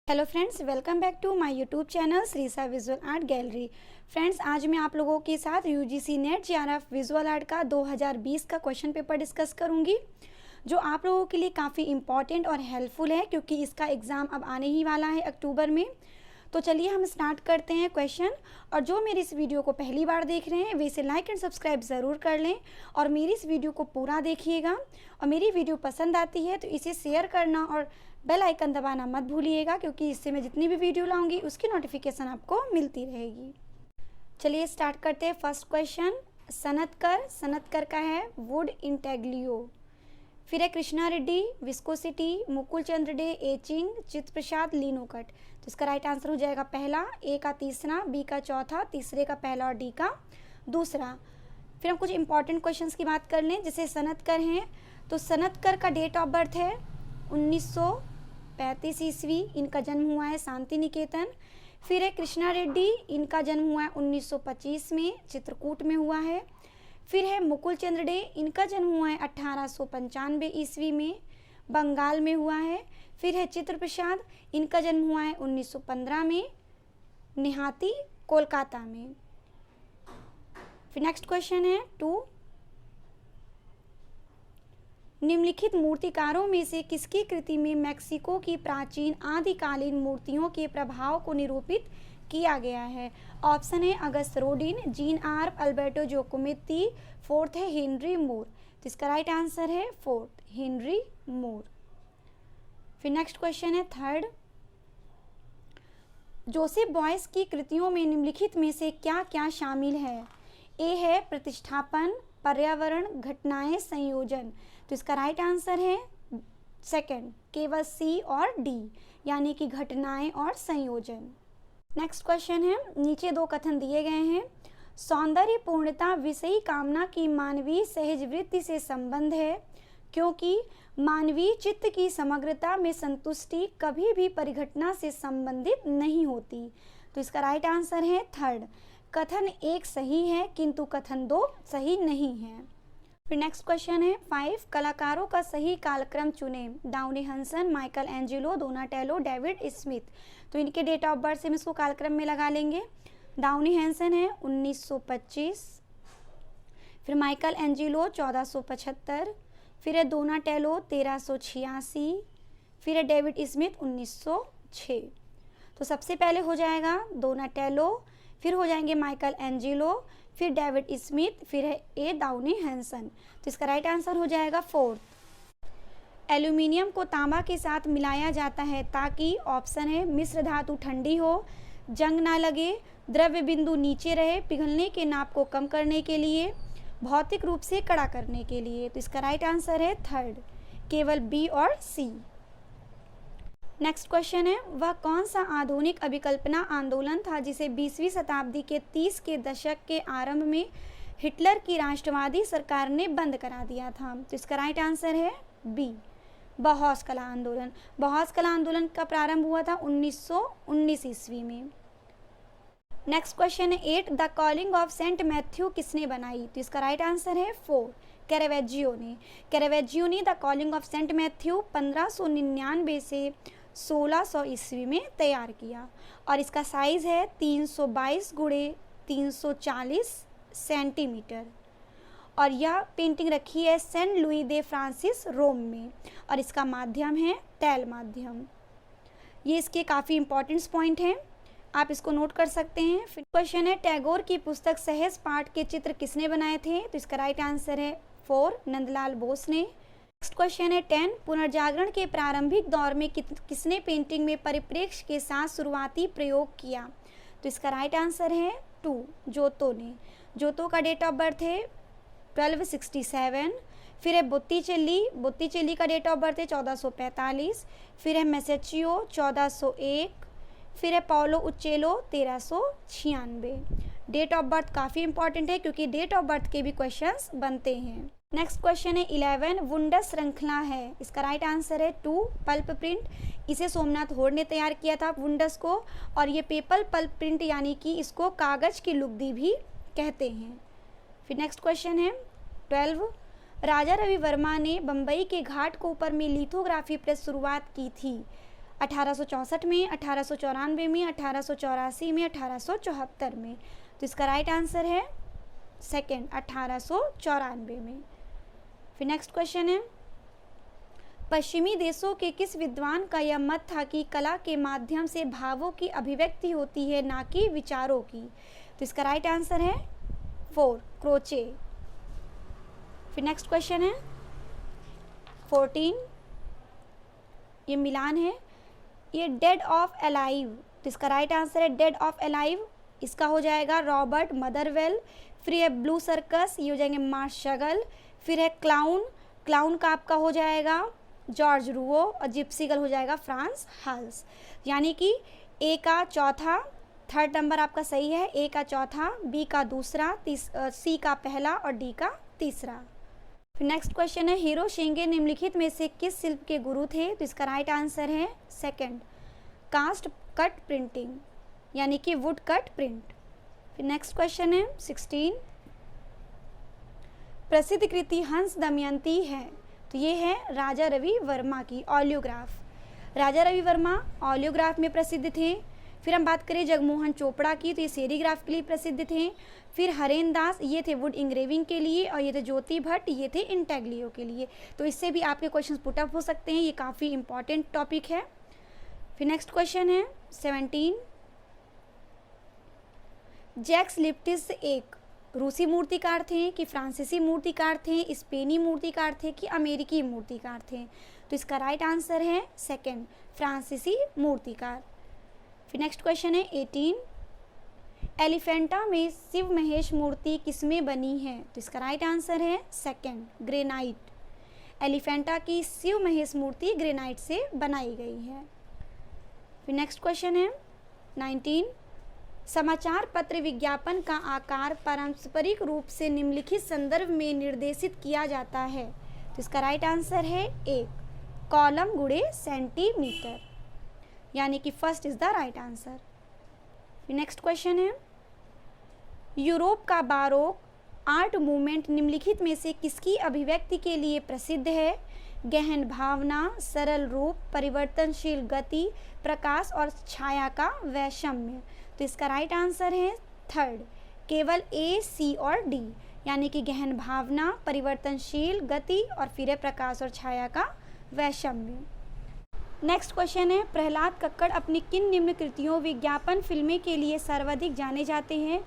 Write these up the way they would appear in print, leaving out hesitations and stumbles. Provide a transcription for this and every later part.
Hello friends, welcome back to my YouTube channel Shrisa visual art gallery. Friends, आज मैं आप लोगों के साथ UGC NET JRF visual art का 2020 का क्वेश्चन पेपर डिस्कस करूंगी, जो आप लोगों के लिए काफ़ी इम्पॉर्टेंट और हेल्पफुल है क्योंकि इसका एग्ज़ाम अब आने ही वाला है अक्टूबर में। तो चलिए हम स्टार्ट करते हैं क्वेश्चन। और जो मेरी इस वीडियो को पहली बार देख रहे हैं वे इसे लाइक एंड सब्सक्राइब ज़रूर कर लें और मेरी इस वीडियो को पूरा देखिएगा। और मेरी वीडियो पसंद आती है तो इसे शेयर करना और बेल आइकन दबाना मत भूलिएगा, क्योंकि इससे मैं जितनी भी वीडियो लाऊंगी उसकी नोटिफिकेशन आपको मिलती रहेगी। चलिए स्टार्ट करते हैं। फर्स्ट क्वेश्चन, सनतकर का है वुड इंटेग्लियो। फिर है कृष्णा रेड्डी, विस्कोसिटी, मुकुल चंद्र डे, एचिंग, चित्र प्रसाद, लिनोकट। तो इसका राइट आंसर हो जाएगा पहला, ए का तीसरा, बी का चौथा, तीसरे का पहला और डी का दूसरा। फिर हम कुछ इंपॉर्टेंट क्वेश्चंस की बात कर लें। जैसे सनतकर हैं तो सनतकर का डेट ऑफ बर्थ है 1935 ईस्वी, इनका जन्म हुआ है शांति निकेतन। फिर है कृष्णा रेड्डी, इनका जन्म हुआ है 1925 में, चित्रकूट में हुआ है। फिर है मुकुल चंद्र डे, इनका जन्म हुआ है 1895 ईस्वी में, बंगाल में हुआ है। फिर है चित्र प्रसाद, इनका जन्म हुआ है 1915 में, निहाती, कोलकाता में। फिर नेक्स्ट क्वेश्चन है 2, निम्नलिखित मूर्तिकारों में से किसकी कृति में मैक्सिको की प्राचीन आदिकालीन मूर्तियों के प्रभाव को निरूपित किया गया है? ऑप्शन है Auguste Rodin, Jean Arp, Alberto Giacometti, fourth है हेनरी मूर। तो इसका राइट आंसर है फोर्थ, हेनरी मूर। फिर नेक्स्ट क्वेश्चन है थर्ड, जोसेफ बॉयस की कृतियों में निम्नलिखित में से क्या क्या शामिल है? ए है प्रतिष्ठापन, पर्यावरण, घटनाएं, संयोजन। तो इसका राइट आंसर है सेकंड, केवल सी और डी, यानी कि घटनाएं और संयोजन। नेक्स्ट क्वेश्चन है, नीचे दो कथन दिए गए हैं। सौंदर्य पूर्णता विषयी कामना की मानवीय सहज वृत्ति से संबंध है, क्योंकि मानवीय चित्त की समग्रता में संतुष्टि कभी भी परिघटना से संबंधित नहीं होती। तो इसका राइट आंसर है थर्ड, कथन एक सही है किंतु कथन दो सही नहीं है। फिर नेक्स्ट क्वेश्चन है 5, कलाकारों का सही कालक्रम चुने। Duane Hanson, Michelangelo, Donatello, David Smith. तो इनके डेट ऑफ बर्थ से हम इसको कालक्रम में लगा लेंगे। डाउनी हंसन है 1925, फिर माइकल एंजेलो 1475, फिर है डोनाटेलो 1386, फिर है डेविड स्मिथ 1906। तो सबसे पहले हो जाएगा डोनाटेलो, फिर हो जाएंगे माइकल एंजेलो, फिर डेविड स्मिथ, फिर है ए डाउनी हैंसन। तो इसका राइट आंसर हो जाएगा फोर्थ। एल्यूमिनियम को तांबा के साथ मिलाया जाता है ताकि, ऑप्शन है मिश्र धातु ठंडी हो, जंग ना लगे, द्रव्य बिंदु नीचे रहे, पिघलने के नाप को कम करने के लिए, भौतिक रूप से कड़ा करने के लिए। तो इसका राइट आंसर है थर्ड, केवल बी और सी। नेक्स्ट क्वेश्चन है, वह कौन सा आधुनिक अभिकल्पना आंदोलन था जिसे 20वीं शताब्दी के 30 के दशक के आरंभ में हिटलर की राष्ट्रवादी सरकार ने बंद करा दिया था? तो इसका राइट आंसर है बी, बहौस कला आंदोलन। बहौस कला आंदोलन का प्रारंभ हुआ था 1919 ईस्वी में। नेक्स्ट क्वेश्चन है 8, the calling of Saint Matthew किसने बनाई? तो इसका राइट आंसर है 4, कैरावेजियो ने। कैरावेजियो ने the calling of Saint Matthew 1599 से 1600 ईस्वी में तैयार किया और इसका साइज है 322 × 340 सेंटीमीटर। और यह पेंटिंग रखी है सेंट लुई दे फ्रांसिस, रोम में, और इसका माध्यम है टैल माध्यम। ये इसके काफ़ी इंपॉर्टेंट पॉइंट हैं, आप इसको नोट कर सकते हैं। फिर क्वेश्चन है, टैगोर की पुस्तक सहज पाठ के चित्र किसने बनाए थे? तो इसका राइट आंसर है 4, नंदलाल बोस ने। नेक्स्ट क्वेश्चन है 10, पुनर्जागरण के प्रारंभिक दौर में किसने पेंटिंग में परिप्रेक्ष्य के साथ शुरुआती प्रयोग किया? तो इसका राइट आंसर है 2, जोतो ने। जोतो का डेट ऑफ बर्थ है 1267। फिर है बोत्तिचेल्ली का डेट ऑफ बर्थ है 1445। फिर है मैसेचियो 1401। फिर है पाओलो उच्चेलो 1396। डेट ऑफ बर्थ काफ़ी इंपॉर्टेंट है क्योंकि डेट ऑफ बर्थ के भी क्वेश्चंस बनते हैं। नेक्स्ट क्वेश्चन है 11, वुंडस श्रृंखला है, इसका राइट आंसर है 2, पल्प प्रिंट। इसे सोमनाथ होड ने तैयार किया था वुंडस को, और ये पेपर पल्प प्रिंट यानी कि इसको कागज की लुगदी भी कहते हैं। फिर नेक्स्ट क्वेश्चन है 12, राजा रवि वर्मा ने बम्बई के घाट कोपर में लिथोग्राफी प्रेस शुरुआत की थी। 1864 में, 1894 में, 1884 में, 1874 में। तो इसका राइट आंसर है सेकंड, 1894 में। फिर नेक्स्ट क्वेश्चन है, पश्चिमी देशों के किस विद्वान का यह मत था कि कला के माध्यम से भावों की अभिव्यक्ति होती है, ना कि विचारों की? तो इसका राइट आंसर है 4, क्रोचे। फिर नेक्स्ट क्वेश्चन है 14, ये मिलान है, ये डेड ऑफ अलाइव। तो इसका राइट आंसर है डेड ऑफ अलाइव, इसका हो जाएगा रॉबर्ट मदरवेल। फिर है ब्लू सर्कस, ये हो जाएंगे मार्शगल। फिर है क्लाउन, क्लाउन का आपका हो जाएगा जॉर्ज रूओ, और जिप्सी गर्ल हो जाएगा फ्रांस हाल्स। यानी कि ए का चौथा, थर्ड नंबर आपका सही है, ए का चौथा, बी का दूसरा, सी का पहला और डी का तीसरा। फिर नेक्स्ट क्वेश्चन है, हीरो शेंगे निम्नलिखित में से किस शिल्प के गुरु थे? तो इसका राइट आंसर है सेकंड, कास्ट कट प्रिंटिंग, यानी कि वुड कट प्रिंट। फिर नेक्स्ट क्वेश्चन है 16, प्रसिद्ध कृति हंस दमयंती है। तो ये है राजा रवि वर्मा की ऑलियोग्राफ। राजा रवि वर्मा ऑलियोग्राफ में प्रसिद्ध थे। फिर हम बात करें जगमोहन चोपड़ा की, तो ये सेरीग्राफ के लिए प्रसिद्ध थे। फिर हरेन दास, ये थे वुड इंग्रेविंग के लिए, और ये थे ज्योति भट्ट, ये थे इंटेग्लियो के लिए। तो इससे भी आपके क्वेश्चन पुटअप हो सकते हैं, ये काफ़ी इंपॉर्टेंट टॉपिक है। फिर नेक्स्ट क्वेश्चन है 17, जैक्स लिप्टिस एक रूसी मूर्तिकार थे कि फ्रांसीसी मूर्तिकार थे, स्पेनी मूर्तिकार थे कि अमेरिकी मूर्तिकार थे? तो इसका राइट आंसर है सेकंड, फ्रांसीसी मूर्तिकार। फिर नेक्स्ट क्वेश्चन है 18, एलिफेंटा में शिव महेश मूर्ति किसमें बनी है? तो इसका राइट आंसर है सेकंड, ग्रेनाइट। एलिफेंटा की शिव महेश मूर्ति ग्रेनाइट से बनाई गई है। फिर नेक्स्ट क्वेश्चन है 19, समाचार पत्र विज्ञापन का आकार पारंपरिक रूप से निम्नलिखित संदर्भ में निर्देशित किया जाता है? तो इसका राइट आंसर है 1, कॉलम गुणे सेंटीमीटर, यानी कि first is the right answer. फिर नेक्स्ट क्वेश्चन है, यूरोप का बारोक आर्ट मूवमेंट निम्नलिखित में से किसकी अभिव्यक्ति के लिए प्रसिद्ध है? गहन भावना, सरल रूप, परिवर्तनशील गति, प्रकाश और छाया का वैषम्य। तो इसका राइट आंसर है थर्ड, केवल ए, सी और डी, यानी कि गहन भावना, परिवर्तनशील गति और फिर प्रकाश और छाया का वैषम्य। नेक्स्ट क्वेश्चन है, प्रहलाद कक्कड़ अपनी किन निम्न कृतियों विज्ञापन फिल्में के लिए सर्वाधिक जाने जाते हैं?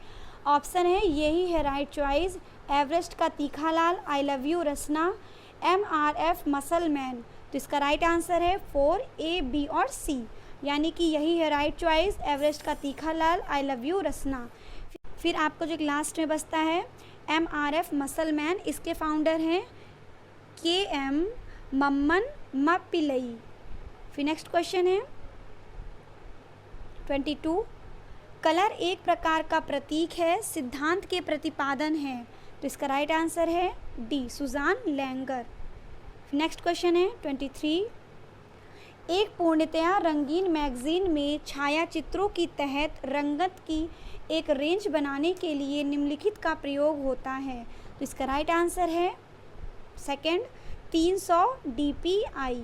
ऑप्शन है, यही है राइट चॉइस, एवरेस्ट का तीखा लाल, I love you Rasna, MRF muscle man. तो इसका राइट आंसर है 4, A, B और C, यानी कि यही है राइट चॉइस, एवरेस्ट का तीखा लाल, आई लव यू रसना। फिर आपको जो लास्ट में बचता है MRF मसल मैन, इसके फाउंडर हैं KM मम्मन मप्पिलई। फिर नेक्स्ट क्वेश्चन है 22, कलर एक प्रकार का प्रतीक है, सिद्धांत के प्रतिपादन है? तो इसका राइट आंसर है D, Susanne Langer. Next question है 23, एक पूर्णतया रंगीन मैगजीन में छायाचित्रों की तहत रंगत की एक रेंज बनाने के लिए निम्नलिखित का प्रयोग होता है? तो इसका राइट आंसर है सेकंड, 300 DPI।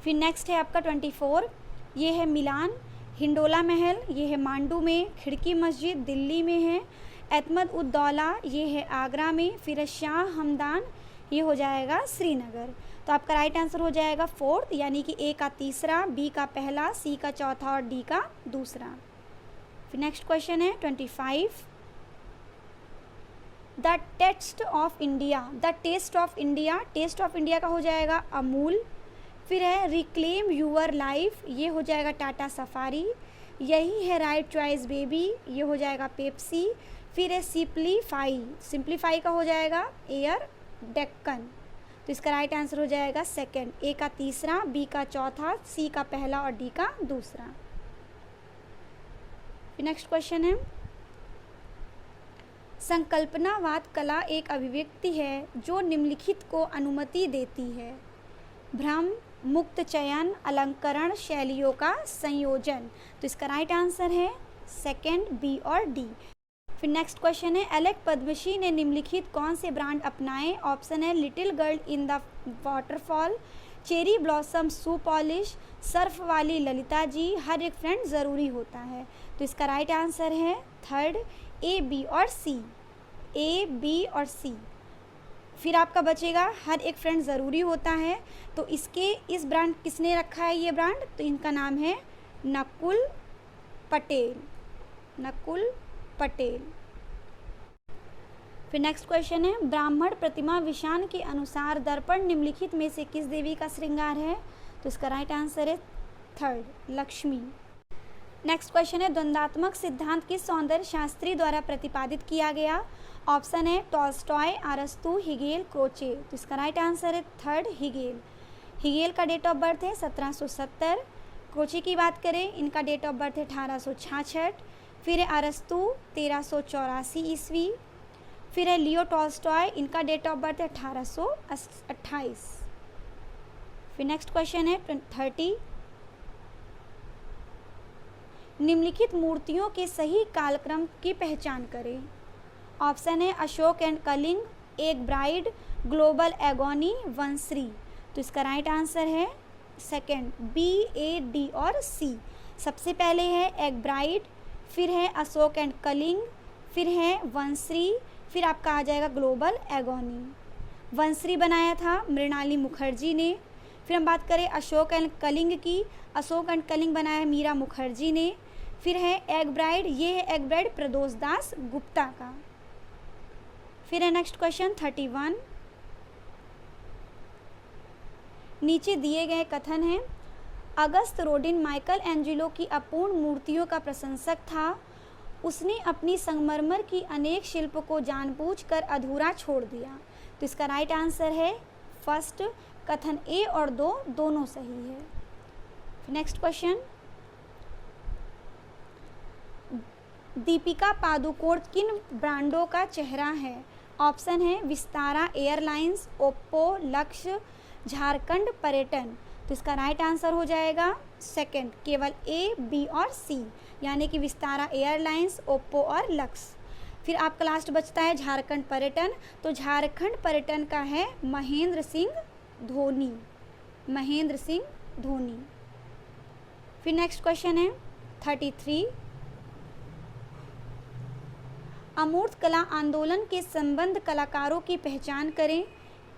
फिर नेक्स्ट है आपका 24, ये है मिलान, हिंडोला महल, ये है मांडू में, खिड़की मस्जिद दिल्ली में है, अहमद उद दौला, ये है आगरा में, फिर शाह हमदान, ये हो जाएगा श्रीनगर। तो आपका राइट आंसर हो जाएगा फोर्थ, यानी कि ए का तीसरा, बी का पहला, सी का चौथा और डी का दूसरा। फिर नेक्स्ट क्वेश्चन है 25, the test of India, the test of India, test of India का हो जाएगा अमूल। फिर है रिक्लेम यूअर लाइफ, ये हो जाएगा टाटा सफारी, यही है राइट चॉइस बेबी, ये हो जाएगा पेप्सी। फिर है सिंप्लीफाई, सिंप्लीफाई का हो जाएगा एयर डेक्कन। तो इसका राइट आंसर हो जाएगा सेकंड, ए का तीसरा, बी का चौथा, सी का पहला और डी का दूसरा। फिर नेक्स्ट क्वेश्चन है, संकल्पनावाद कला एक अभिव्यक्ति है जो निम्नलिखित को अनुमति देती है? भ्रम, मुक्त चयन, अलंकरण, शैलियों का संयोजन। तो इसका राइट आंसर है सेकंड, बी और डी। फिर नेक्स्ट क्वेश्चन है, एलेक पद्मश्री ने निम्नलिखित कौन से ब्रांड अपनाए? ऑप्शन है little girl in the waterfall, cherry blossom shoe polish, Surf वाली ललिता जी, हर एक फ्रेंड ज़रूरी होता है। तो इसका राइट आंसर है थर्ड, ए, बी और सी। ए, बी और सी। फिर आपका बचेगा हर एक फ्रेंड ज़रूरी होता है। तो इस ब्रांड किसने रखा है ये ब्रांड? तो इनका नाम है नकुल पटेल। नकुल पटेल। फिर नेक्स्ट क्वेश्चन है, ब्राह्मण प्रतिमा विषान के अनुसार दर्पण निम्नलिखित में से किस देवी का श्रृंगार है? तो इसका राइट आंसर है थर्ड, लक्ष्मी। नेक्स्ट क्वेश्चन है, द्वंद्वात्मक सिद्धांत किस सौंदर्य शास्त्री द्वारा प्रतिपादित किया गया? ऑप्शन है टॉल्स्टॉय, अरस्तु, हिगेल, क्रोचे। तो इसका राइट आंसर है थर्ड, हिगेल। हिगेल का डेट ऑफ बर्थ है 1770। क्रोचे की बात करें, इनका डेट ऑफ बर्थ है 1866। फिर है अरस्तु 1384 ईस्वी। फिर है लियो टॉल्स्टॉय, इनका डेट ऑफ बर्थ है 1828। फिर नेक्स्ट क्वेश्चन है 30, निम्नलिखित मूर्तियों के सही कालक्रम की पहचान करें। ऑप्शन है अशोक एंड कलिंग, एक ब्राइड, ग्लोबल एगोनी, वंश्री। तो इसका राइट आंसर है सेकंड, बी, ए, डी और सी। सबसे पहले है एक ब्राइड, फिर है अशोक एंड कलिंग, फिर है वंश्री, फिर आपका आ जाएगा ग्लोबल एगोनी। वंश्री बनाया था मृणाली मुखर्जी ने। फिर हम बात करें अशोक एंड कलिंग की, अशोक एंड कलिंग बनाया है मीरा मुखर्जी ने। फिर है एग ब्राइड, ये है एग ब्राइड प्रदोष दास गुप्ता का। फिर है नेक्स्ट क्वेश्चन 31, नीचे दिए गए कथन हैं, अगस्त रोडिन माइकल एंजेलो की अपूर्ण मूर्तियों का प्रशंसक था। उसने अपनी संगमरमर की अनेक शिल्प को जानबूझकर अधूरा छोड़ दिया। तो इसका राइट आंसर है फर्स्ट, कथन ए और दो दोनों सही है। नेक्स्ट क्वेश्चन, दीपिका पादुकोण किन ब्रांडों का चेहरा है? ऑप्शन है विस्तारा एयरलाइंस, ओप्पो, लक्ष्य, झारखंड पर्यटन। तो इसका राइट आंसर हो जाएगा सेकंड, केवल ए, बी और सी, यानी कि विस्तारा एयरलाइंस, ओप्पो और लक्ष्य। फिर आपका लास्ट बचता है झारखंड पर्यटन। तो झारखंड पर्यटन का है महेंद्र सिंह धोनी। महेंद्र सिंह धोनी। फिर नेक्स्ट क्वेश्चन है 33, अमूर्त कला आंदोलन के संबंध कलाकारों की पहचान करें।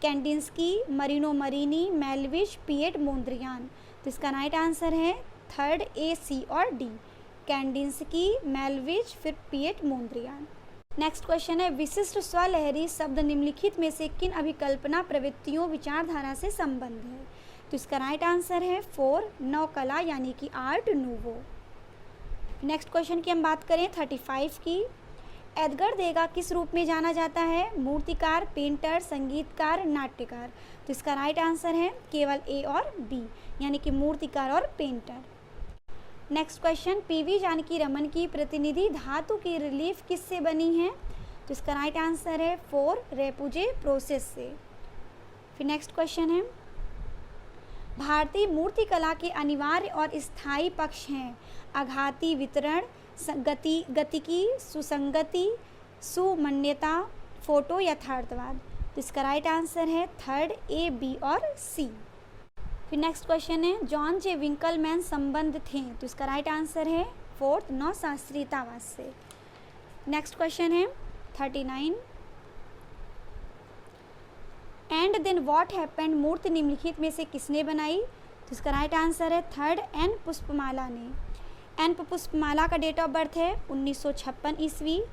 कैंडिंस्की, मरीनो मरीनी, मेलविश, पिएट मोन्द्रियान। तो इसका राइट आंसर है थर्ड, ए, सी और डी, कैंडिंस्की, मेलविश, फिर पिएट मोन्द्रियान। नेक्स्ट क्वेश्चन है, विशिष्ट स्वलहरी शब्द निम्नलिखित में से किन अभिकल्पना प्रवृत्तियों विचारधारा से संबंध है? तो इसका राइट आंसर है 4, नवकला यानी कि आर्ट नूवो। नेक्स्ट क्वेश्चन की हम बात करें 35 की, एडगर देगा किस रूप में जाना जाता है? मूर्तिकार, पेंटर, संगीतकार, नाट्यकार। तो इसका राइट आंसर है केवल ए और बी, यानी कि मूर्तिकार और painter. Next question, PV Janaki Raman की प्रतिनिधि धातु की रिलीफ किससे बनी है? तो इसका राइट आंसर है 4, रेपुजे प्रोसेस से। फिर नेक्स्ट क्वेश्चन है, भारतीय मूर्तिकला के अनिवार्य और स्थायी पक्ष हैं आघाती वितरण, गतिकी, सुसंगति, सुमन्यता, फोटो, यथार्थवाद। तो इसका राइट आंसर है थर्ड, ए, बी और सी। फिर नेक्स्ट क्वेश्चन है, जॉन जे विंकलमैन संबंध थे। तो इसका राइट आंसर है 4th, नौ शास्त्रीयतावाद से। नेक्स्ट क्वेश्चन है 39, एंड देन व्हाट हैपेंड मूर्ति निम्नलिखित में से किसने बनाई? तो इसका राइट आंसर है थर्ड, एन पुष्पमाला ने। एन पुष्पमाला का डेट ऑफ बर्थ है 1956 ईस्वी।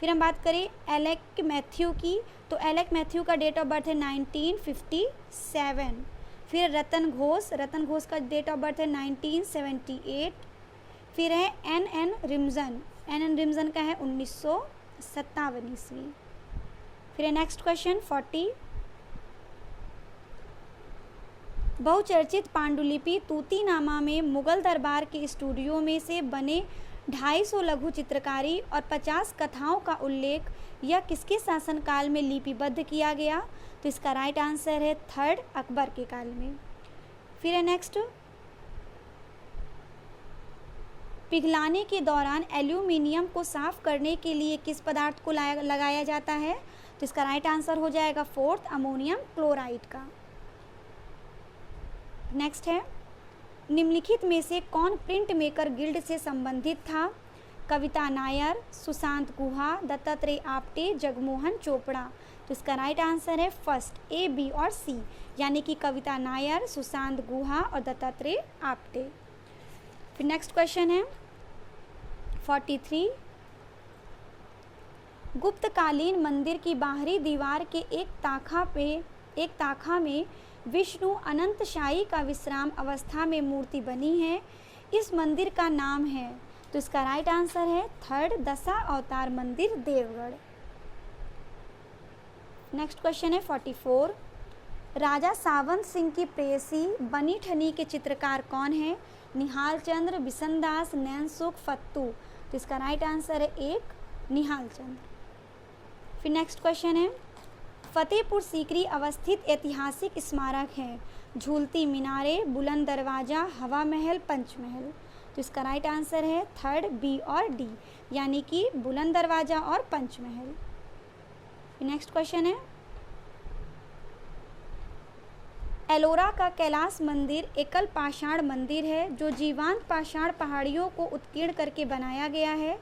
फिर हम बात करें एलेक मैथ्यू की, तो एलेक मैथ्यू का डेट ऑफ बर्थ है 1957। फिर रतन घोष का डेट ऑफ बर्थ है 1978। फिर है एन रिमजन का है 1957 ईस्वी। फिर है नेक्स्ट क्वेश्चन 40, बहुचर्चित पांडुलिपि तूतीनामा में मुगल दरबार के स्टूडियो में से बने 250 लघु चित्रकारी और 50 कथाओं का उल्लेख यह किसके शासनकाल में लिपिबद्ध किया गया? तो इसका राइट आंसर है थर्ड, अकबर के काल में। फिर है नेक्स्ट, पिघलाने के दौरान एल्यूमिनियम को साफ करने के लिए किस पदार्थ को लगाया जाता है? तो इसका राइट आंसर हो जाएगा 4th, अमोनियम क्लोराइड का। नेक्स्ट है, निम्नलिखित में से कौन प्रिंट मेकर गिल्ड से संबंधित था? कविता नायर, सुशांत गुहा, दत्तात्रेय आप्टे, जगमोहन चोपड़ा। तो इसका राइट आंसर है फर्स्ट, ए, बी और सी, यानी कि कविता नायर, सुशांत गुहा और दत्तात्रेय आप्टे। फिर नेक्स्ट क्वेश्चन है 43, गुप्तकालीन मंदिर की बाहरी दीवार के एक ताखा में विष्णु अनंतशायी का विश्राम अवस्था में मूर्ति बनी है, इस मंदिर का नाम है। तो इसका राइट आंसर है थर्ड, दशा अवतार मंदिर, देवगढ़। नेक्स्ट क्वेश्चन है 44, राजा सावंत सिंह की प्रेयसी बनी ठनी के चित्रकार कौन है? निहाल चंद्र, बिशनदास, नैनसुख, फत्तू। तो इसका राइट आंसर है एक, निहाल चंद्र। फिर नेक्स्ट क्वेश्चन है, फतेहपुर सीकरी अवस्थित ऐतिहासिक स्मारक है? झूलती मीनारे, बुलंद दरवाजा, हवा महल, पंचमहल। तो इसका राइट आंसर है थर्ड, बी और डी, यानी कि बुलंद दरवाजा और पंचमहल। नेक्स्ट क्वेश्चन है, एलोरा का कैलाश मंदिर एकल पाषाण मंदिर है जो जीवांत पाषाण पहाड़ियों को उत्कीर्ण करके बनाया गया है।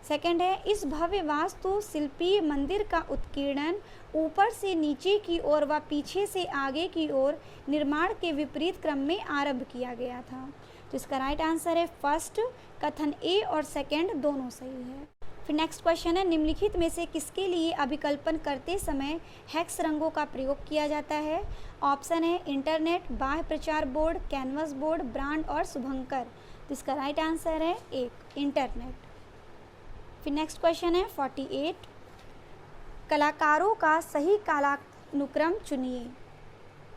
सेकंड है, इस भव्य वास्तु शिल्पीय मंदिर का उत्कीर्णन ऊपर से नीचे की ओर व पीछे से आगे की ओर निर्माण के विपरीत क्रम में आरंभ किया गया था। तो इसका राइट आंसर है फर्स्ट, कथन ए और सेकंड दोनों सही है। फिर नेक्स्ट क्वेश्चन है, निम्नलिखित में से किसके लिए अभिकल्पन करते समय हेक्स रंगों का प्रयोग किया जाता है? ऑप्शन है इंटरनेट, बाह्य प्रचार बोर्ड, कैनवस बोर्ड, ब्रांड और शुभंकर। तो इसका राइट आंसर है एक, इंटरनेट। फिर नेक्स्ट क्वेश्चन है 48, कलाकारों का सही कालानुक्रम चुनिए।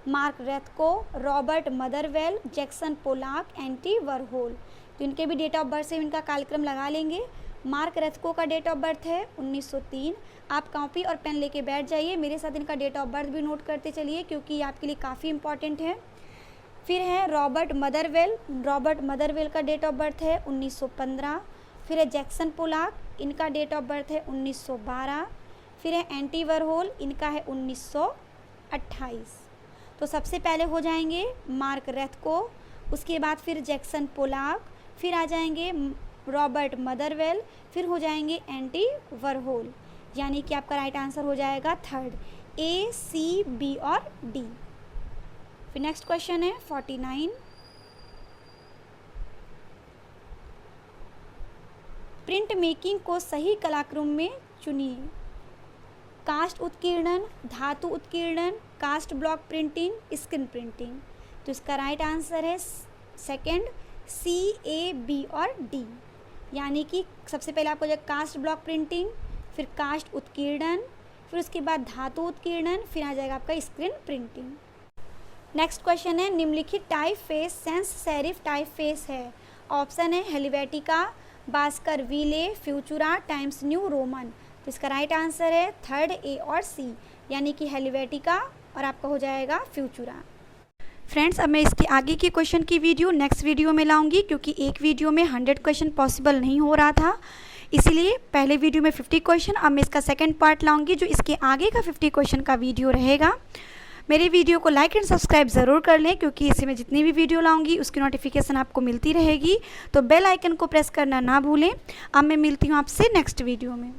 Mark रेथको, Robert Motherwell, Jackson Pollock, anti वरहोल। तो इनके भी डेट ऑफ बर्थ से इनका कालक्रम लगा लेंगे। मार्क रेथको का डेट ऑफ बर्थ है 1903। आप कॉपी और पेन लेके बैठ जाइए, मेरे साथ इनका डेट ऑफ बर्थ भी नोट करते चलिए क्योंकि ये आपके लिए काफ़ी इंपॉर्टेंट है। फिर है रॉबर्ट मदरवेल का डेट ऑफ बर्थ है 1915। फिर है जैक्सन पोलाक, इनका डेट ऑफ बर्थ है 1912। फिर है एंटी वरहोल, इनका है 1928। तो सबसे पहले हो जाएंगे मार्क रेथको, उसके बाद फिर जैक्सन पोलाक, फिर आ जाएंगे रॉबर्ट मदरवेल, फिर हो जाएंगे एंटी वरहोल, यानी कि आपका राइट आंसर हो जाएगा थर्ड, ए, सी, बी और डी। फिर नेक्स्ट क्वेश्चन है 49, प्रिंट मेकिंग को सही कलाक्रम में चुनिए। कास्ट उत्कीर्णन, धातु उत्कीर्णन, cast block printing, screen printing. तो इसका राइट आंसर है सेकंड, सी, ए, बी और डी, यानी कि सबसे पहले आपको जो कास्ट ब्लॉक प्रिंटिंग, फिर कास्ट उत्कीर्णन, फिर उसके बाद धातु उत्कीर्णन, फिर आ जाएगा आपका स्क्रीन प्रिंटिंग। नेक्स्ट क्वेश्चन है, निम्नलिखित type face sans serif type face है? ऑप्शन है हेलिवेटिका, बास्कर विले, फ्यूचुरा, टाइम्स न्यू रोमन। तो इसका राइट आंसर है थर्ड, ए और सी, यानी कि हेलिवेटिका और आपका हो जाएगा फ्यूचुरा। फ्रेंड्स, अब मैं इसके आगे के क्वेश्चन की वीडियो नेक्स्ट वीडियो में लाऊंगी क्योंकि एक वीडियो में 100 क्वेश्चन पॉसिबल नहीं हो रहा था, इसीलिए पहले वीडियो में 50 क्वेश्चन, अब मैं इसका सेकंड पार्ट लाऊंगी जो इसके आगे का 50 क्वेश्चन का वीडियो रहेगा। मेरे वीडियो को लाइक एंड सब्सक्राइब ज़रूर कर लें क्योंकि इससे मैं जितनी भी वीडियो लाऊंगी उसकी नोटिफिकेशन आपको मिलती रहेगी, तो बेल आइकन को प्रेस करना ना भूलें। अब मैं मिलती हूँ आपसे नेक्स्ट वीडियो में।